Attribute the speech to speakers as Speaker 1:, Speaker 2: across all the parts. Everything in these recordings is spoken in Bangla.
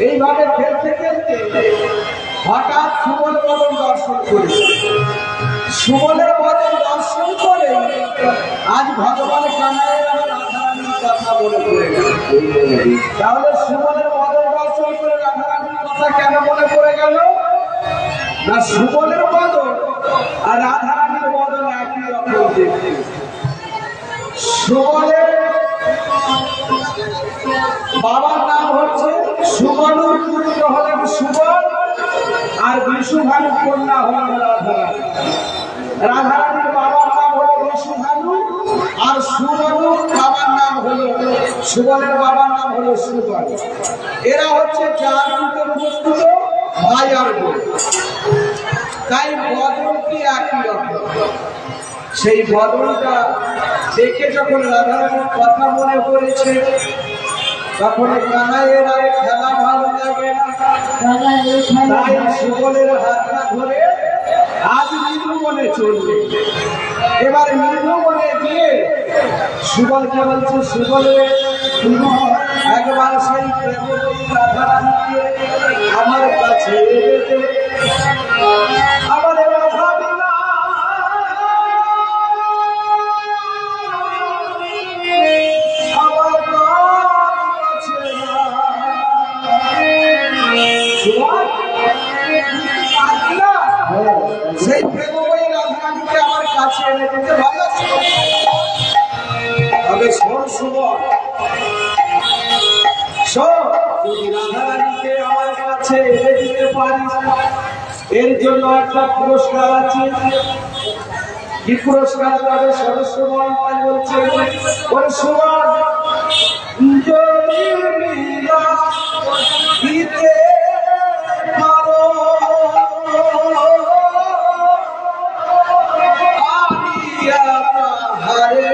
Speaker 1: এইভাবে খেলতে খেলতে হঠাৎ সুবল বদন দর্শন করেছে। সুবলের বদন দর্শন করে আজ ভগবান কানাইয়ের আর রাধারানীর কথা মনে পড়ে গেল। তাহলে সুবলের বদন দর্শন করে রাধারানীর কথা কেন মনে পড়ে গেল? না, সুবলের বদন আর রাধারানীর বদন একই রকম দেখতে। সুবলের বাবার নাম হচ্ছে সুবলুর পুত্র হলেন সুবল, আর বিশুভানুর কন্যা হলেন রাধারানী। রাধারানীর বাবার নাম হলো বিশুভানু, আর সুবলুর বাবার নাম হলো সুবলের বাবার নাম হলো সুবল। এরা হচ্ছে চার পুত্র ভাই আর বোন, তাই বদনটি একই রকম। সেই বদনটা দেখে যখন রাধারানীর কথা মনে পড়েছে, তখন কানাইয়ের আর খেলা ভালো লাগে না, তাই সুবলের হাতটা ধরে আজ মৃদু মনে চলবে। এবার মৃদু মনে গিয়ে সুবলকে বলছে, সুবলে একবার সেই রাধারানীকে আমার কাছে আমার রাধা বিনা সেই প্রেমময়ী রাধারানীকে আমার কাছে এনে দিতে ভালো আছে। তবে শোন সুবল, শোন, যদি রাধারানীকে আমার কাছে এনে দিতে পারিস, এর জন্য একটা পুরস্কার আছে। কি পুরস্কার? তবে সদস্য মন্ত্রী বলছে, ওরে সুবল, যদি মিলা দিতে পারো হারে,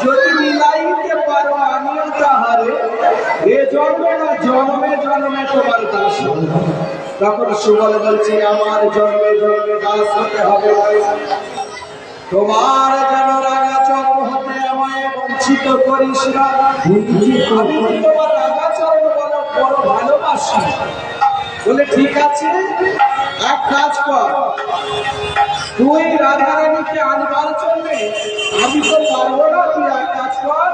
Speaker 1: যদি মিলাইতে পারো আমিও তাহারে, এ জন্মে না জন্মে জন্মে তোমার দাস। তখন সুবল বলছে, আমার জন্মে জন্মে দাস হতে হবে, তোমার যেন রাগা চরণ হতে আমায় বঞ্চিত করিস না। আমি তোমার রাগা চরণ বড় ভালোবাসি। বলে ঠিক আছে, এক কাজ কর, তুই রাধারানীকে আনবার জন্য আমি তো পারবো না, তুই এক কাজ কর,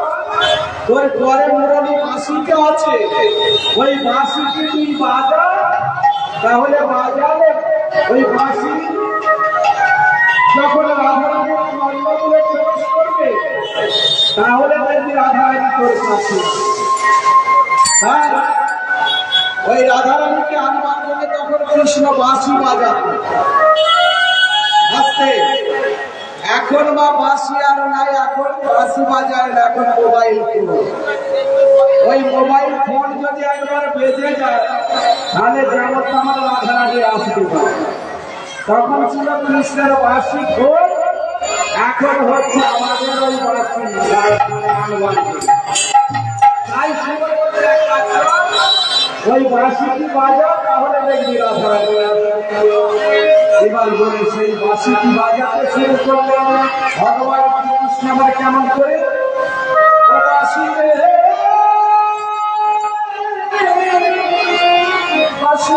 Speaker 1: তোর ঘরে মুরলী বাঁশিটা আছে, ওই বাঁশিটি তুই বাজা। তাহলে বাজালে ওই বাঁশি যখন রাধারানীর মণ্ডপে প্রবেশ করবে, তাহলে দেখবি রাধারানী তোর কাছে। হ্যাঁ, ওই রাধারানীকে আনবার জন্য তখন কৃষ্ণ বাঁশি বাজাবে। আস্তে এখন বা বাঁশি আর নাই, এখন বাঁশি বাজায় না, এখন মোবাইল ফোন। ওই মোবাইল ফোন যদি একবার বেজে যায় তাহলে যেমন আমার রাধারাধি আসতে পারে। তখন ছিল কৃষ্ণের বাঁশি ফোন, এখন হচ্ছে আমাদের ওই বাঁশি। তাই ওই বাঁশি কি বাজা, তাহলে দেখবি রাধারাধি। এবার বলে সেই বাঁশি কি বাজাতে শুরু করলো ভগবান কৃষ্ণ আবার কেমন করে, ও বাঁশি রে বাঁশি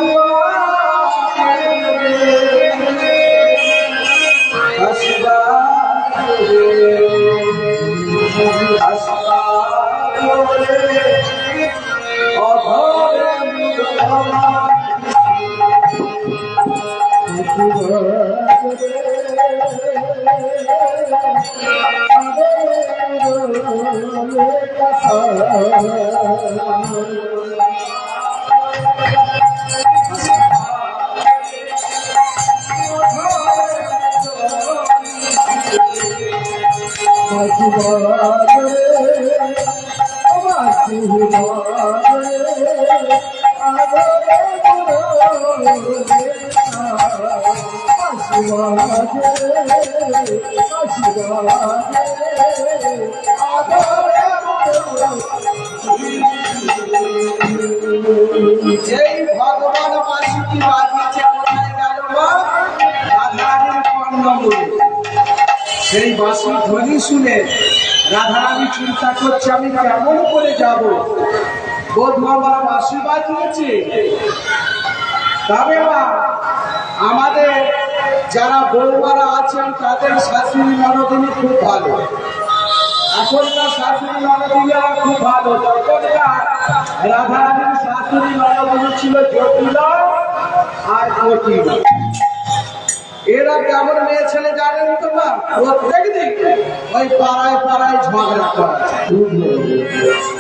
Speaker 1: এই ভগবান বাঁশিটি বাজিয়েছে কোথায় গেল মা? রাধারানীর কর্ণমূলে। সেই বাঁশি ধ্বনি শুনে রাধারানী চিন্তা করছে আমি কেমন করে যাব, বধূ আমার বাঁশি বাজিয়েছে। তবে মা আমাদের যারা বৌমারা আছেন তাদের শাশুড়ি ননদিনী খুব ভালো, এখনকার শাশুড়ি ননদিনীরা খুব ভালো। তখনকার রাধারানীর শাশুড়ি ননদিনী ছিল জটিলা আর জটিলা। এরা কেমন মেয়ে ছেলে জানেন তো মা? প্রত্যেক দিন ওই পাড়ায় পাড়ায় ঝগড়া করা।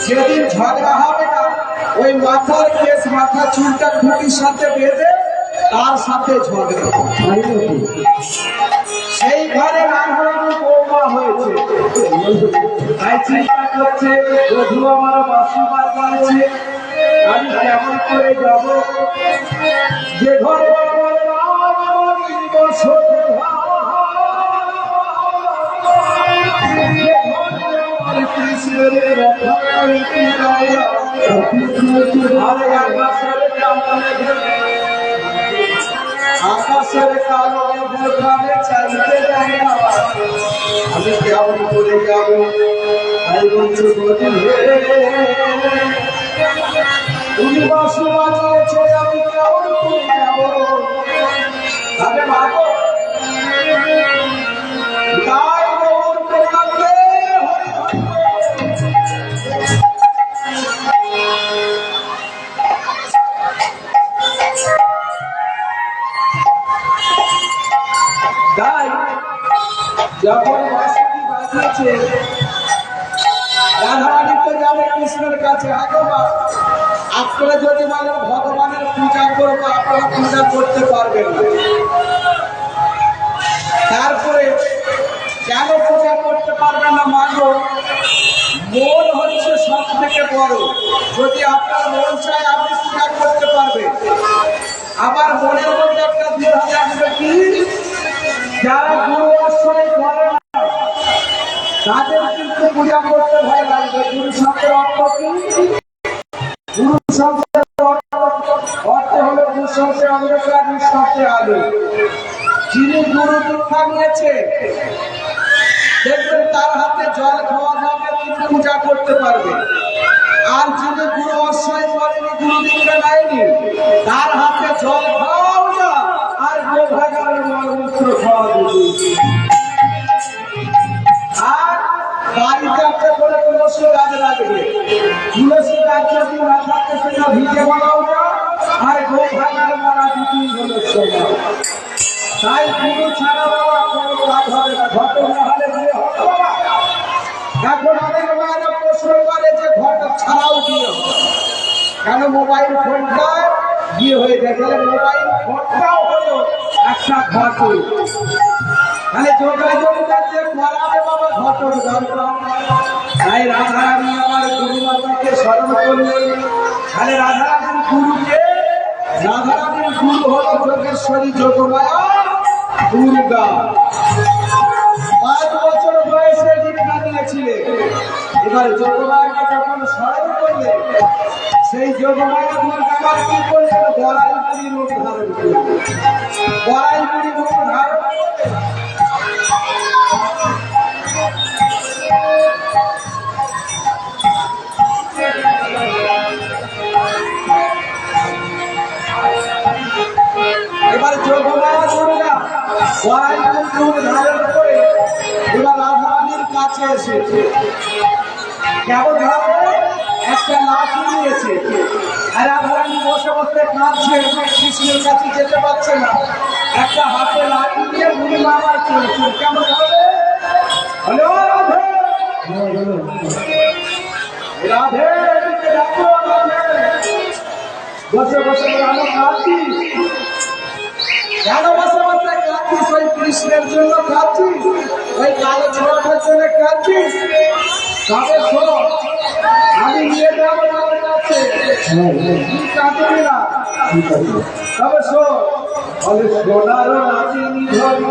Speaker 1: যেদিন ঝগড়া হবে না ওই মাথার কেস মাথা চুলটা খুঁটির সাথে বেঁধে তার সাথে ঝগড়া। সেই ঘরে রাধারানী বৌমা হয়েছে, তাই চিন্তা করছে বধূ আমার বাঁশি বাজাচ্ছে, আমি কেমন করে যাব, যে ঘরে আকাশের কালো মেঘে চাইতে যায় না, আমি কেমন করে যাব, তাই বলছো তুমি বাঁশি বাজিয়েছো আমি কেমন করে যাব। আরে ভাবো তাই যখন বাঁশিটি বাজিয়েছে রাধারানী তো যাবে কৃষ্ণের কাছে। আগমা আপনারা যদি বলেন ভগবানের পূজা করবো, আপনারা পূজা করতে পারবেন না। তারপরে কেন পূজা করতে পারবেন না? মানো মন হচ্ছে সব থেকে বড়। যদি আপনার মন চায় আপনি পূজা করতে পারবেন। আবার মনের মধ্যে একটা দ্বিধা আসবে কি, যারা গুরু আশ্রয় করে না তাদের কিন্তু পূজা করতে ভয় লাগবে। গুরু শব্দের অর্থ কি? গুরু শব্দের অর্থ হলো গুরু শব্দে অন্ধকার, শব্দে আলো। যিনি গুরু দীক্ষা নিয়েছে দেখবেন তার হাতে জল খাওয়া যাবে, তিনি পূজা করতে পারবে। আর যিনি গুরু আশ্রয় করেনি, গুরু দীক্ষা নেয়নি, তার হাতে জল খাওয়াও না আর গোভাগার মলমূত্র খাওয়া দেবে। আর বাড়িতে একটা করে তুলসী গাছ লাগবে, তুলসী গাছ যদি না থাকে সেটা ভিজে বানাও না আর গোভাগার মারা দিতেই হলো সময়। তাই গুরু ছাড়া বাবা কোনো কাজ হবে না, ঘটনা হলে বিয়ে হবে। এখন অনেক মায়েরা প্রশ্ন করে যে ঘট ছাড়াও বিয়ে হবে কেন? মোবাইল ফোনটা বিয়ে হয়ে যায়, তাহলে মোবাইল ফোনটাও হলো একটা ঘট। তাহলে যোগাযোগটা যে করাবে বাবা ঘটক দরকার। তাই রাধারানী আমার গুরু মাতাকে স্মরণ করলেন। তাহলে রাধারানীর গুরুকে, রাধারানীর গুরু হল যোগেশ্বরী যোগমায়া দুর্গা। 5 বছর বয়সে দীক্ষা নিয়েছিলেন। এবার যোগমায়াকে যখন স্মরণ করলেন, সেই যোগমায়া দুর্গা কি করলেন? বড়াইপুরি রূপ ধারণ করলেন। বড়াইপুরি রূপ ধারণ এবার যোগমায়া দুর্গা বড়াইপুরি রূপ ধারণ করে এবার রাধারানীর কাছে এসেছে। কেমন ভাবে? একটা লাঠি নিয়েছে, আর রাধারানী বসে বসে কাঁদছে, কৃষ্ণের কাছে যেতে পারছে না। একটা হাতে লাঠি নিয়ে বুড়ি মামার চলছে। কেমন ভাবে? হ্যালো রাধে, রাধে ডাকো রাধে। বসে বসে আমি কাঁদছি। কেন বসে বসে কাঁদছিস? ওই কৃষ্ণের জন্য কাঁদছিস? ওই কালো ছোড়াটার জন্য কাঁদছিস? তবে শোন, আমি নিয়ে যাবো তাদের কাছে, তুই কাঁদবি না। তবে শোন, বলে সোনার রাজিনী ধরি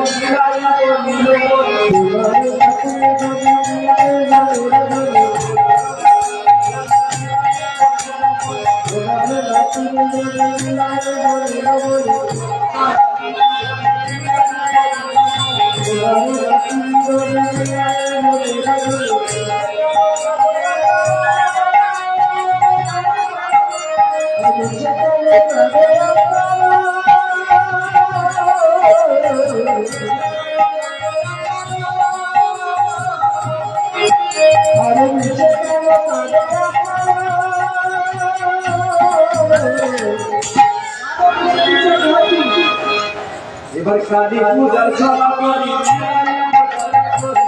Speaker 1: এবার কালী পূজার সভা করি,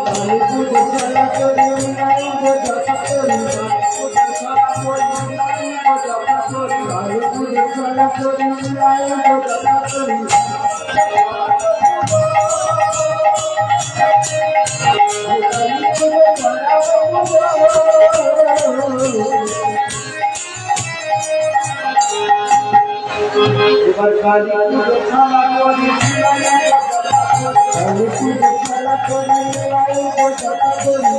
Speaker 1: কালী পূজার সভা করি, এবার কালী পুজো খেলা করি, কালী পুজো খেলা করি,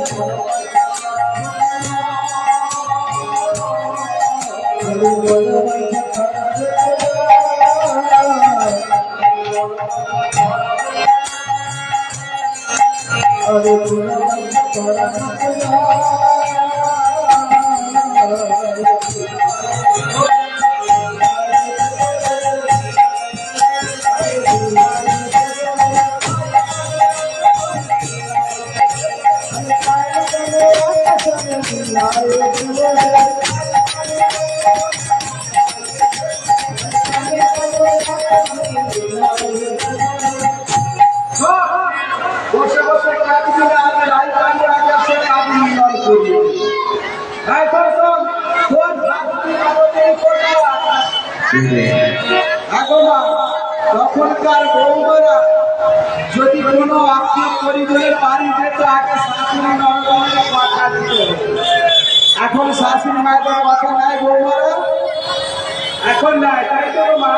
Speaker 1: বসে বসে কাঁদছিল, আমি রাজধানী আকাশে কাঁদি নির্ণয় করি। তখনকার বৌমারা যদি কোনো আত্মীয় পরিবারের বাড়ি যেত, আগে শাশুড়ি নরমের কথা দিত। এখন শাশুড়ি মায়ের কথা নাই বৌমারা, এখন নাই, তাই তো মা?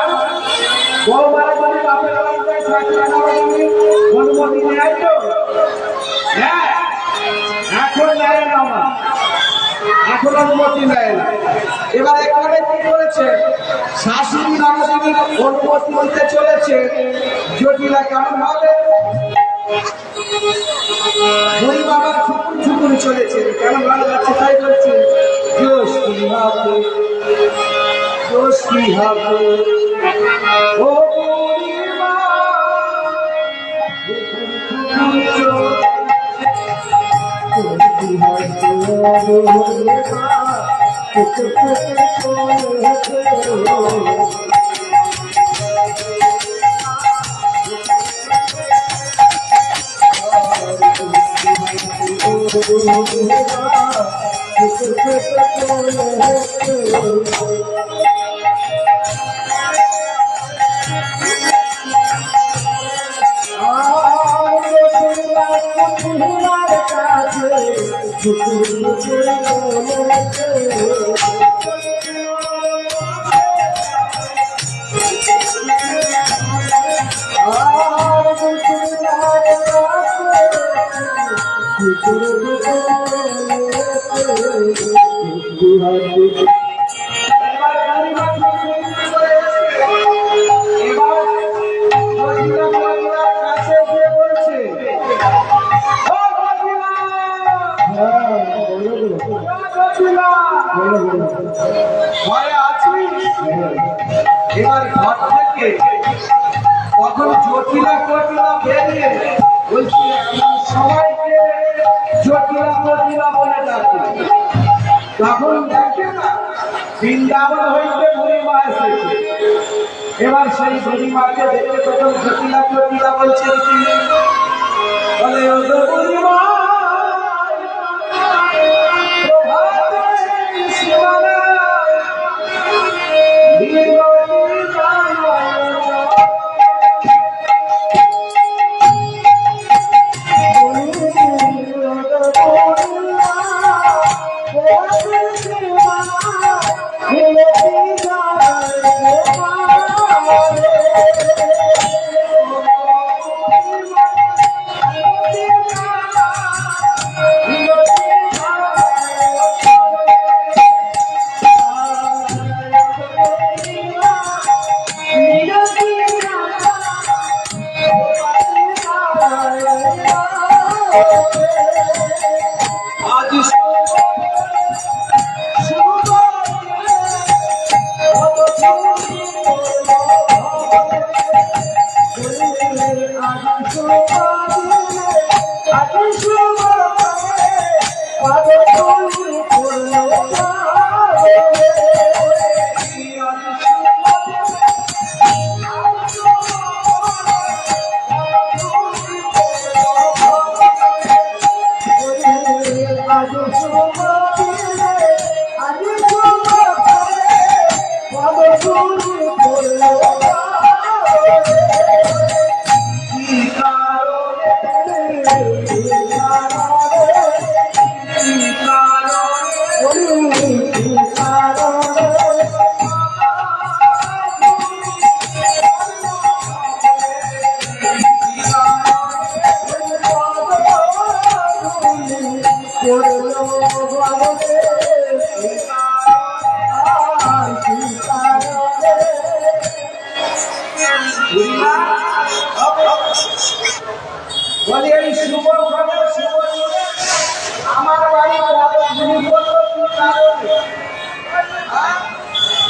Speaker 1: বৌমারা যদি বাপের বাড়ি যায়, শাশুড়ি নরমের অনুমতি নেয় তো? হ্যাঁ, এখন নেয় না মা, এখন অনুমতি নেয় না। এবার এখানে কি করেছে? শাশুড়ি নরমের অনুমতি দিতে চলেছে। জটিলা কেমন হবে? বুড়ি বাবার ছুকুর ছুকুর চলেছে, কেমন ভালো লাগছে তাই বলছে। দোষ কি হবে, দোষ কি হবে ও বুড়িমা, এবার ঘর থেকে তখন জটিলা কটিলা বেরিয়ে বলছি সবাইকে জটিলা কটিলা বলে ডাকে। তখন দেখে না বৃন্দাবন হইতে বুড়িমা এসেছে। এবার সেই বুড়িমাকে দেখে তখন জটিলা কটিলা বলছে বলে ও বুড়িমা বলে এই শুভ আমার বাড়ি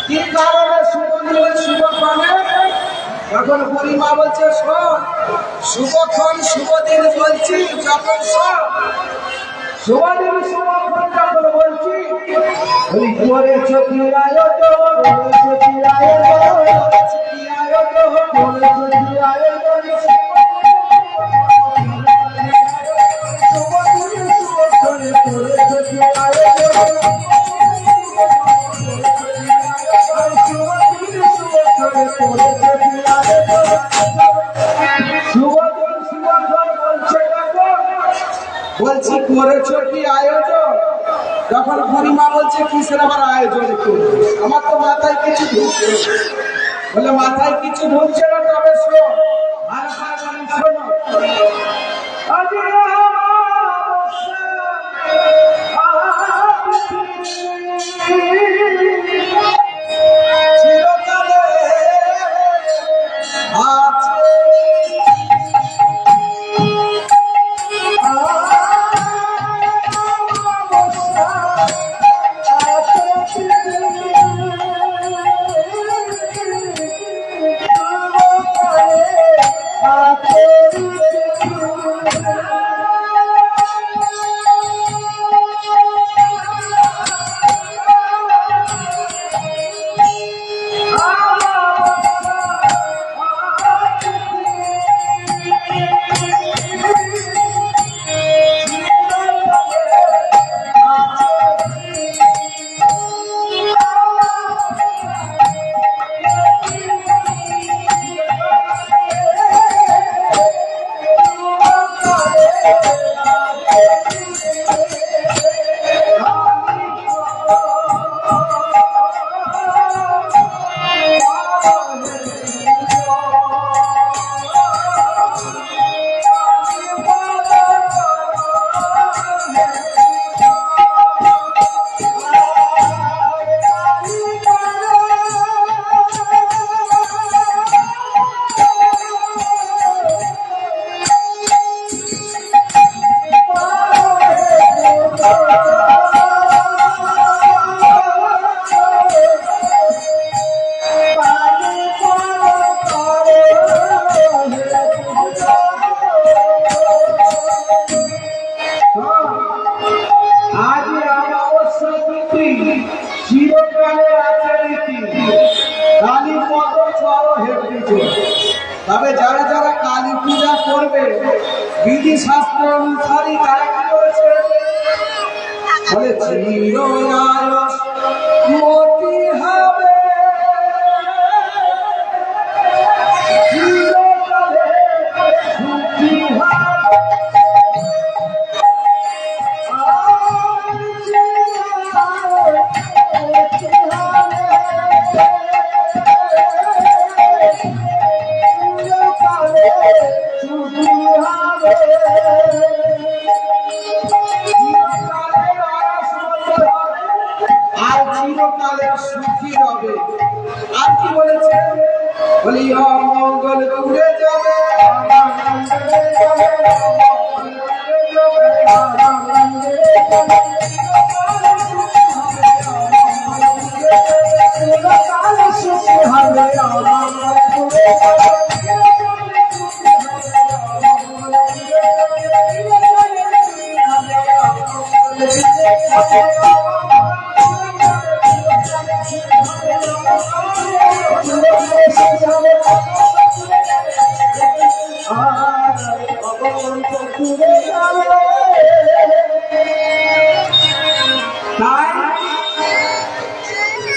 Speaker 1: কি কারণে শুভ তখন বুড়িমা বলছে শোন শুভক্ষণ শুভদিন বলছি যখন শুভদিন শুভক্ষণ যখন বলছি ওই করেছ কি আয়োজন বলছি করেছ কি আয়োজন তখন বুড়িমা বলছে কিসের আবার আয়োজন করবে আমার তো মাথায় কিছু ঢুকছে বলে মাথায় কিছু ঢুকছে না তবে শোনো তবে যারা যারা কালী পূজা করবে বিধি শাস্ত্র অনুসারী তারা কি করেছে বলে চিরআয়ুষ মতি হবে চিরকালে সুখী হবে সুখী হবে। আর কি বলেছে বলি অমঙ্গল দূরে যাবে সুখী হবে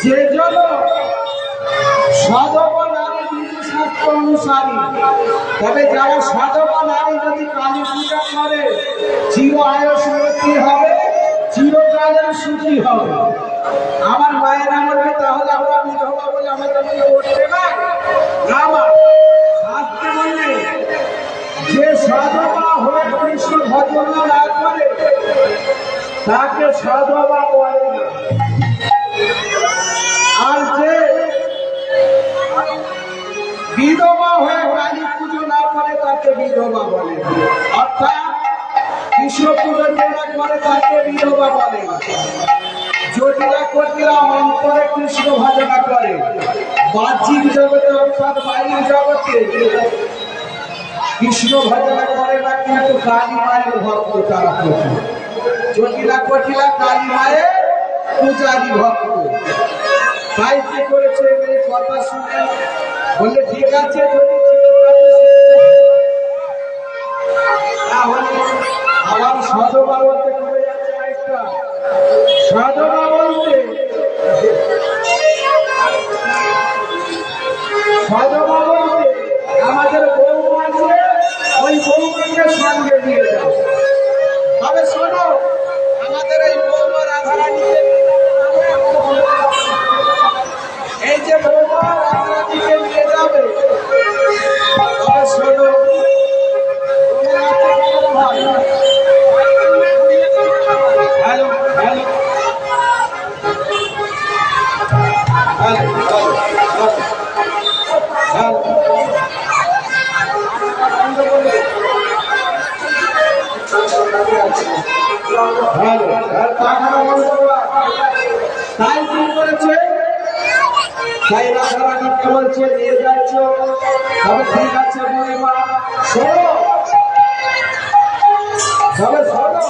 Speaker 1: যে জন্য সধবা নারী বিধি শাস্ত্র অনুসারী তবে যারা সধবা নারী যদি কালী পূজা করে চির আয়ুষ্মতী হবে চিরকালের সুখী হবে। আমার মায়ের আমলে তাহলে আমরা বিধবা বলে আমাদের মধ্যে উঠবে না আমার শাস্ত্রে বললে যে সধবা হয়ে কৃষ্ণ ভজন না করে তাকে সধবা বলে না। আর যে বিধবা হয়ে কালী পুজো না করে তাকে বিধবা বলে, অর্থাৎ কৃষ্ণ পুজো যারা করে তাকে বিধবা বলে। জটিলা কটিলা অন্তরে কৃষ্ণ ভজনা করে, বাহ্যিক জগতে অর্থাৎ বাইরের জগতে কৃষ্ণ ভজনা করে না, কিন্তু কালী মায়ের ভক্ত তারা প্রচুর। জটিলা কটিলা কালী মায়ের পূজারী ভক্ত। তাই কি করেছে এই কথা শুনে বললে ঠিক আছে যদি তাহলে আবার সধবা বলতে কমে যাচ্ছে একটা সধবা বলতে সধবা বলতে আমাদের বউ আছে ওই বউকে সঙ্গে নিয়ে যাও। তবে শোনো আমাদের এই বৌমা রাধারানীকে এই যে বৌমা রাধারানীকে নিয়ে যাবে তবে শোনো হ্যালো হ্যালো তাই কি করেছে তাই রাধারানী বলছে নিয়ে যাচ্ছ তবে ঠিক আছে বুড়িমা শোনো তবে শোনো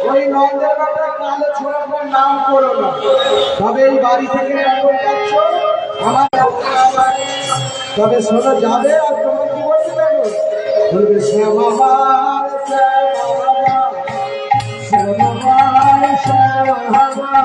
Speaker 1: ওই নন্দের নালে ছোড়ার নাম করো না। তবে এই বাড়ি থেকে এখন যাচ্ছ আমার, তবে শোনো যাবে আর তোমার কি বলতে পারো, বলবে শ্যামাবার শ্যামাবার শ্যামাবার শ্যামাবার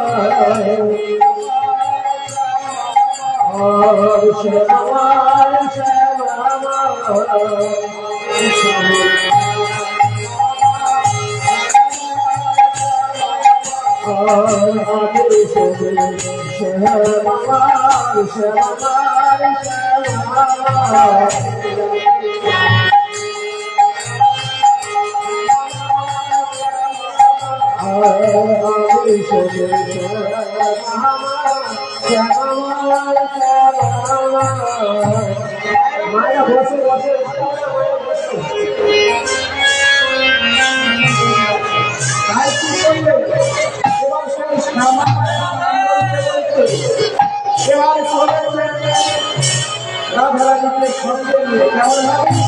Speaker 1: মায়া বসে বসে তাই কি করলে এবার সেই শ্যামা এবার চলে রাধারানীকে সঙ্গে নিয়ে কেমন হবে?